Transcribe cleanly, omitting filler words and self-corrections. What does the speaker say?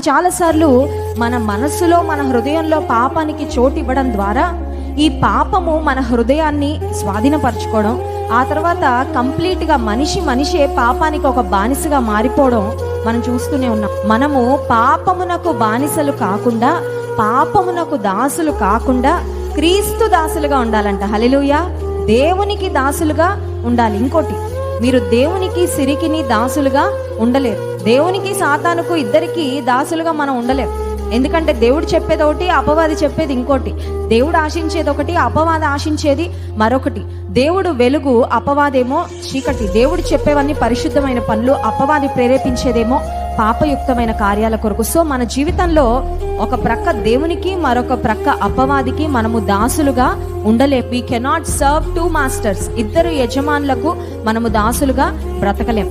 చాలాసార్లు మన మనస్సులో, మన హృదయంలో పాపానికి చోటు ఇవ్వడం ద్వారా ఈ పాపము మన హృదయాన్ని స్వాధీనపరచుకోవడం, ఆ తర్వాత కంప్లీట్గా మనిషే పాపానికి ఒక బానిసగా మారిపోవడం మనం చూస్తూనే ఉన్నాం. మనము పాపమునకు బానిసలు కాకుండా, పాపమునకు దాసులు కాకుండా క్రీస్తు దాసులుగా ఉండాలంట. హల్లెలూయా. దేవునికి దాసులుగా ఉండాలి. ఇంకోటి, మీరు దేవునికి సిరికిని దాసులుగా ఉండలేరు. దేవునికి సాతానుకు ఇద్దరికి దాసులుగా మనం ఉండలేం. ఎందుకంటే దేవుడు చెప్పేది ఒకటి, అపవాది చెప్పేది ఇంకోటి. దేవుడు ఆశించేది ఒకటి, అపవాది ఆశించేది మరొకటి. దేవుడు వెలుగు, అపవాదేమో చీకటి. దేవుడు చెప్పేవన్నీ పరిశుద్ధమైన పనులు, అపవాది ప్రేరేపించేదేమో పాపయుక్తమైన కార్యాల కొరకు. సో మన జీవితంలో ఒక ప్రక్క దేవునికి, మరొక ప్రక్క అపవాదికి మనము దాసులుగా ఉండలేం. We cannot serve two masters. ఇద్దరు యజమానులకు మనము దాసులుగా బ్రతకలేం.